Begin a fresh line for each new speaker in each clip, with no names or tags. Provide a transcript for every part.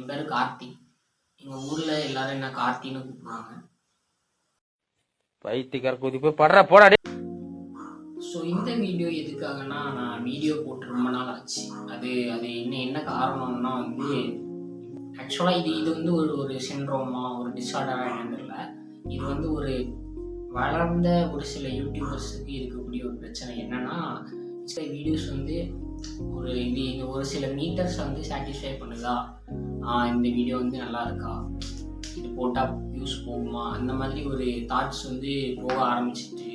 பேர் கார்த்தி. எங்கள் ஊரில் எல்லாரும் என்ன கார்த்தின்னு கூப்பிடுவாங்க.
பைத்தியக்கார கூதி போய் படுற போடா.
ஸோ இந்த வீடியோ எதுக்காகனா, நான் வீடியோ போட்டு ரொம்ப நாள் ஆச்சு. அது என்ன காரணம்னா வந்து ஆக்சுவலாக இது வந்து ஒரு சிண்ட்ரோமா ஒரு டிஸார்டராக என்னன்னு தெரியல. இது வந்து ஒரு வளர்ந்த ஒரு சில யூடியூபர்ஸுக்கு இருக்கக்கூடிய ஒரு பிரச்சனை. என்னன்னா சில வீடியோஸ் வந்து ஒரு சில மீட்டர்ஸ் வந்து சாட்டிஸ்ஃபை பண்ணுதா, இந்த வீடியோ வந்து நல்லா இருக்கா, இது போட்டால் வியூஸ் போகுமா, அந்த மாதிரி ஒரு தாட்ஸ் வந்து போக ஆரம்பிச்சிட்டு,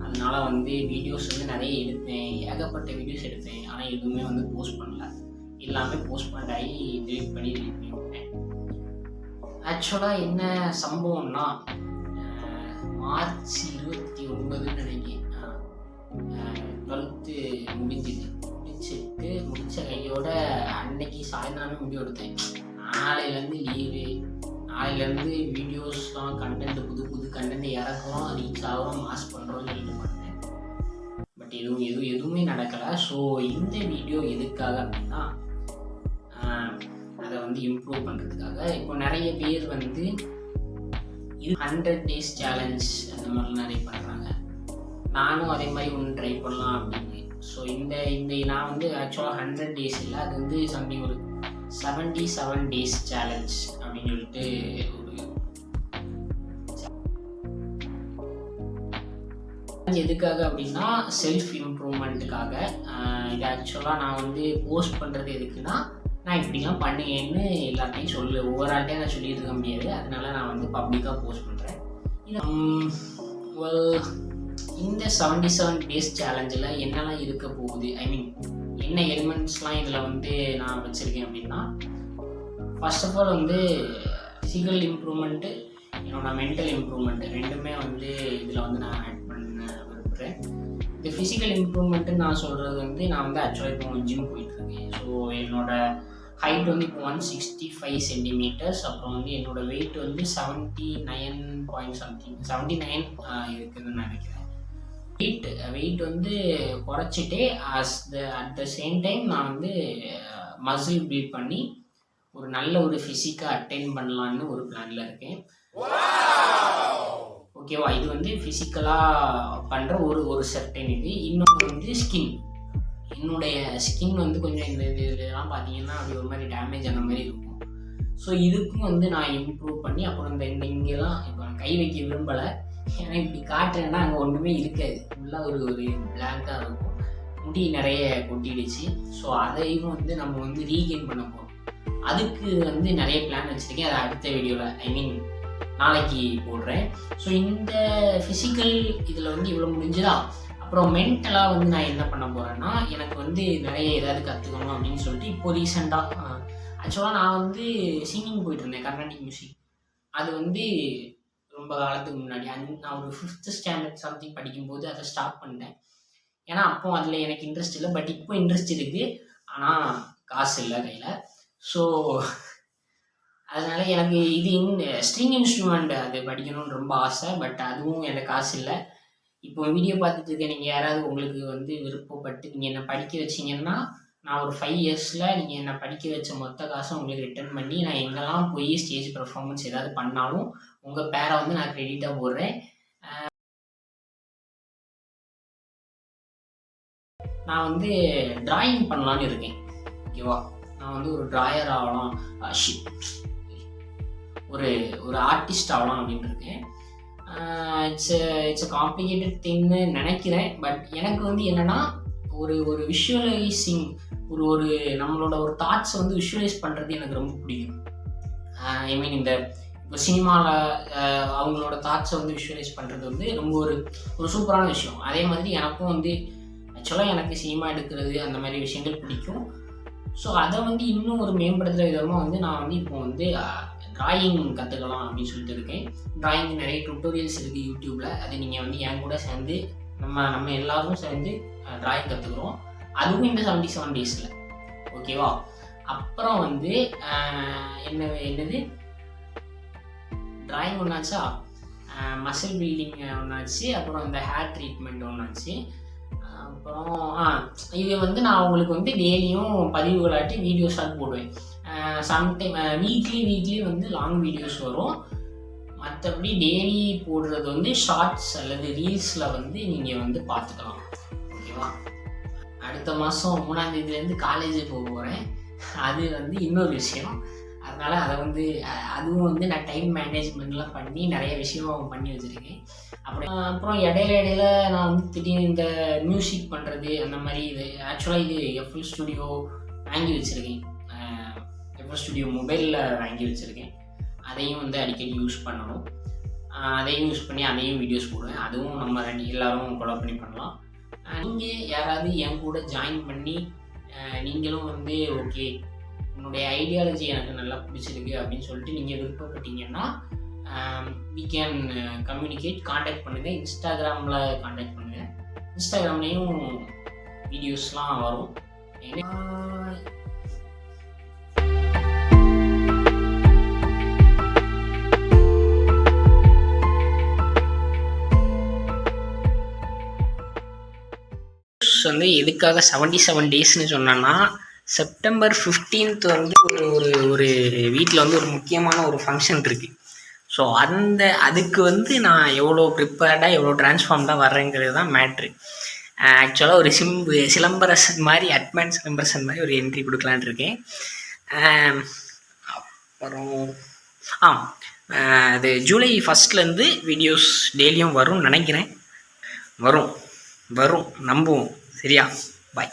அதனால வந்து வீடியோஸ் வந்து நிறைய எடுப்பேன், ஏகப்பட்ட வீடியோஸ் எடுப்பேன். ஆனால் எதுவுமே வந்து போஸ்ட் பண்ணல, எல்லாமே போஸ்ட்பண்ட் ஆகி டெலிட் பண்ணி விட்டேன். ஆக்சுவலாக என்ன சம்பவம்னா, மார்ச் 29 நினைக்கிறேன் 12th முடிச்ச கையோட அன்னைக்கு சாயந்தரமே முடிவு எடுத்தேன். நாளையிலேருந்து லீவு, நாளையிலேருந்து வீடியோஸ்லாம் கண்டென்ட் புது கண்டென்ட் இறக்குறோம், ரீச் ஆகிறோம், மாஸ் பண்ணுறோம்னு சொல்லிட்டு பண்ணேன். பட் எதுவுமே நடக்கலை. ஸோ இந்த வீடியோ எதுக்காக அப்படின்னா, அதை வந்து இம்ப்ரூவ் பண்ணுறதுக்காக. இப்போ நிறைய பேர் வந்து 100 days சேலஞ்ச் அந்த மாதிரிலாம் நிறைய பண்ணுறாங்க. நானும் அதே மாதிரி ஒன்று ட்ரை பண்ணலாம் அப்படின்னு. ஸோ இந்த நான் வந்து ஆக்சுவலாக 100 days இல்லை, அது வந்து சம்திங் ஒரு 77 days சேலஞ்ச் அப்படின்னு சொல்லிட்டு ஒரு எதுக்காக அப்படின்னா செல்ஃப் இம்ப்ரூவ்மெண்ட்டுக்காக. இது ஆக்சுவலாக நான் வந்து போஸ்ட் பண்ணுறது எதுக்குன்னா, நான் இப்படிலாம் பண்ணுங்கன்னு எல்லார்ட்டையும் ஒவ்வொரு ஆள்கிட்டையும் நான் சொல்லிட்டு இருக்க முடியாது. அதனால நான் வந்து பப்ளிக்காக போஸ்ட் பண்ணுறேன். இந்த 77 days சேலஞ்சில் என்னெல்லாம் இருக்க போகுது, ஐ மீன் என்ன எலிமெண்ட்ஸ்லாம் இதில் வந்து நான் வச்சுருக்கேன் அப்படின்னா, ஃபர்ஸ்ட் ஆஃப் ஆல் வந்து ஃபிசிக்கல் இம்ப்ரூவ்மெண்ட்டு, என்னோடய மென்டல் இம்ப்ரூவ்மெண்ட்டு ரெண்டுமே வந்து இதில் வந்து நான் ஆட் பண்ண விரும்புகிறேன். இந்த ஃபிசிக்கல் இம்ப்ரூவ்மெண்ட்டுன்னு நான் சொல்கிறது வந்து, நான் வந்து ஆக்சுவலாக இப்போ ஜிம் போயிட்டுருக்கேன். ஸோ என்னோடய ஹைட் வந்து இப்போ 165 centimeters. அப்புறம் வந்து என்னோடய வெயிட் வந்து 79 இருக்குதுன்னு நினைக்கிறேன். வெயிட் வந்து குறைச்சிட்டே அட் த சேம் டைம் நான் வந்து மசில் பில்ட் பண்ணி ஒரு நல்ல ஒரு ஃபிசிக்காக அட்டைன் பண்ணலான்னு ஒரு பிளானில் இருக்கேன். ஓகேவா? இது வந்து ஃபிசிக்கலாக பண்ணுற ஒரு சர்டன். இன்னொன்று வந்து ஸ்கின். என்னுடைய ஸ்கின் வந்து கொஞ்சம் இதெல்லாம் பார்த்தீங்கன்னா அப்படி ஒரு மாதிரி டேமேஜ் அந்த மாதிரி இருக்கும். ஸோ இதுக்கும் வந்து நான் இம்ப்ரூவ் பண்ணி, அப்புறம் இந்த இங்கெல்லாம் இப்போ நான் கை வைக்க விரும்பலை. ஏன்னா இப்படி காட்டுறேன்னா அங்கே ஒன்றுமே இருக்காது, ஃபுல்லாக ஒரு பிளாங்காக இருக்கும், முடி நிறைய கொட்டிடுச்சு. ஸோ அதையும் வந்து நம்ம வந்து ரீகெயின் பண்ண போகிறோம். அதுக்கு வந்து நிறைய பிளான் வச்சுருக்கேன். அதை அடுத்த வீடியோவில், ஐ மீன் நாளைக்கு போடுறேன். ஸோ இந்த ஃபிசிக்கல் இதில் வந்து இவ்வளோ முடிஞ்சுதா. அப்புறம் மென்டலாக வந்து நான் என்ன பண்ண போகிறேன்னா, எனக்கு வந்து நிறைய ஏதாவது கற்றுக்கணும் அப்படின்னு சொல்லிட்டு இப்போ ரீசெண்டாக ஆக்சுவலாக நான் வந்து சிங்கிங் போயிட்டுருந்தேன், கர்நாடிக் மியூசிக். அது வந்து ரொம்ப காலத்துக்கு முன்னாடி நான் ஒரு 5th standard சம்திங் படிக்கும்போது அதை ஸ்டாப் பண்ணிட்டேன். ஏன்னா அப்போ அதில் எனக்கு இன்ட்ரெஸ்ட் இல்லை. பட் இப்போ இன்ட்ரெஸ்ட் இருக்குது, ஆனால் காசு இல்லை கையில். ஸோ அதனால் எனக்கு இது ஸ்ட்ரிங் இன்ஸ்ட்ருமெண்ட் அது படிக்கணும்னு ரொம்ப ஆசை. பட் அதுவும் எனக்கு காசு இல்லை. இப்போ வீடியோ பார்த்துட்டு இருக்க நீங்கள் யாராவது உங்களுக்கு வந்து விருப்பப்பட்டு நீங்கள் என்னை படிக்க வச்சிங்கன்னா, நான் ஒரு 5 yearsல நீங்கள் என்னை படிக்க வச்ச மொத்த காசை உங்களுக்கு ரிட்டர்ன் பண்ணி, நான் எங்கெல்லாம் போய் ஸ்டேஜ் பெர்ஃபார்மன்ஸ் ஏதாவது பண்ணாலும் உங்கள் பேரை வந்து நான் கிரெடிட்டாக போடுறேன். நான் வந்து டிராயிங் பண்ணலான்னு இருக்கேன். ஓகேவா? நான் வந்து ஒரு ட்ராயர் ஆகலாம், ஒரு ஆர்டிஸ்ட் ஆகலாம் அப்படின்னு இருக்கேன். இட்ஸ் அ காம்ப்ளிகேட்டட் திங்னு நினைக்கிறேன். பட் எனக்கு வந்து என்னென்னா, ஒரு விஷுவலைசிங், ஒரு நம்மளோட ஒரு தாட்ஸை வந்து விஷுவலைஸ் பண்ணுறது எனக்கு ரொம்ப பிடிக்கும். ஐ மீன் இப்போ சினிமாவில் அவங்களோட தாட்ஸை வந்து விஷுவலைஸ் பண்ணுறது வந்து ரொம்ப ஒரு சூப்பரான விஷயம். அதே மாதிரி எனக்கும் வந்து ஆக்சுவலாக எனக்கு சினிமா எடுக்கிறது அந்த மாதிரி விஷயங்கள் பிடிக்கும். ஸோ அதை வந்து இன்னும் ஒரு மேம்படுத்துகிற விதமாக வந்து நான் வந்து இப்போ வந்து ட்ராயிங் கற்றுக்கலாம் அப்படின்னு சொல்லிட்டு இருக்கேன். ட்ராயிங் நிறைய டுட்டோரியல்ஸ் இருக்குது யூடியூப்பில். அதை நீங்கள் வந்து என் கூட சேர்ந்து நம்ம எல்லாரும் சேர்ந்து ட்ராயிங் கற்றுக்குறோம். அதுவும் இந்த 77 daysல. ஓகேவா? அப்புறம் வந்து என்னது ட்ராயிங் ஒன்றாச்சா, மசில் பில்டிங் ஒன்றாச்சு, அப்புறம் இந்த ஹேர் ட்ரீட்மெண்ட் ஒன்றாச்சு. அப்புறம் இது வந்து நான் உங்களுக்கு வந்து டெய்லியும் பதிவுகளாட்டி வீடியோஸாக போடுவேன். சம்டைம் வீக்லி வந்து லாங் வீடியோஸ் வரும். மற்றபடி டெய்லி போடுறது வந்து ஷார்ட்ஸ் அல்லது ரீல்ஸில் வந்து நீங்கள் வந்து பார்த்துக்கலாம். ஓகேவா? அடுத்த மாதம் 3ஆம் தேதியிலேருந்து காலேஜ் போக போகிறேன். அது வந்து இன்னொரு விஷயம். அதனால் அதை வந்து அதுவும் வந்து நான் டைம் மேனேஜ்மெண்ட்லாம் பண்ணி நிறைய விஷயம் பண்ணி வச்சுருக்கேன். அப்புறம் இடையில நான் வந்து திடீர்னு இந்த மியூசிக் பண்ணுறது அந்த மாதிரி இது ஆக்சுவலாக இது எஃப்எல் ஸ்டுடியோ வாங்கி வச்சுருக்கேன். எஃப்எல் ஸ்டுடியோ மொபைலில் வாங்கி வச்சுருக்கேன். அதையும் வந்து அடிக்கடி யூஸ் பண்ணணும். அதையும் யூஸ் பண்ணி அதையும் வீடியோஸ் போடுவேன். அதுவும் நம்ம எல்லோரும் கொலாப் பண்ணி பண்ணலாம். நீங்கள் யாராவது என் கூட ஜாயின் பண்ணி நீங்களும் வந்து ஓகே உன்னுடைய ஐடியாலஜி எனக்கு நல்லா பிடிச்சிருக்கு அப்படின்னு சொல்லிட்டு நீங்கள் விருப்பப்பட்டீங்கன்னா we can communicate, காண்டாக்ட் பண்ணுங்கள். இன்ஸ்டாகிராமில் காண்டாக்ட் பண்ணுங்கள். இன்ஸ்டாகிராம்லேயும் வீடியோஸ்லாம் வரும். வந்து எதுக்காக 77 டேஸ்ன்னு சொன்னேன்னா, செப்டம்பர் 15th வந்து ஒரு வீட்டில் வந்து ஒரு முக்கியமான ஒரு ஃபங்க்ஷன் இருக்குது. ஸோ அதுக்கு வந்து நான் எவ்வளோ ப்ரிப்பேர்டாக எவ்வளோ ட்ரான்ஸ்ஃபார்ம்டாக வர்றேங்கிறது தான் மேட்ரு. ஆக்சுவலாக ஒரு சிலம்பரசன் மாதிரி அட்வான்ஸ் சிலம்பரசன் மாதிரி ஒரு என்ட்ரி கொடுக்கலான் இருக்கேன். அப்புறம் அது ஜூலை 1 வீடியோஸ் டெய்லியும் வரும்னு நினைக்கிறேன். வரும் நம்புவோம். சரியா? பாய்.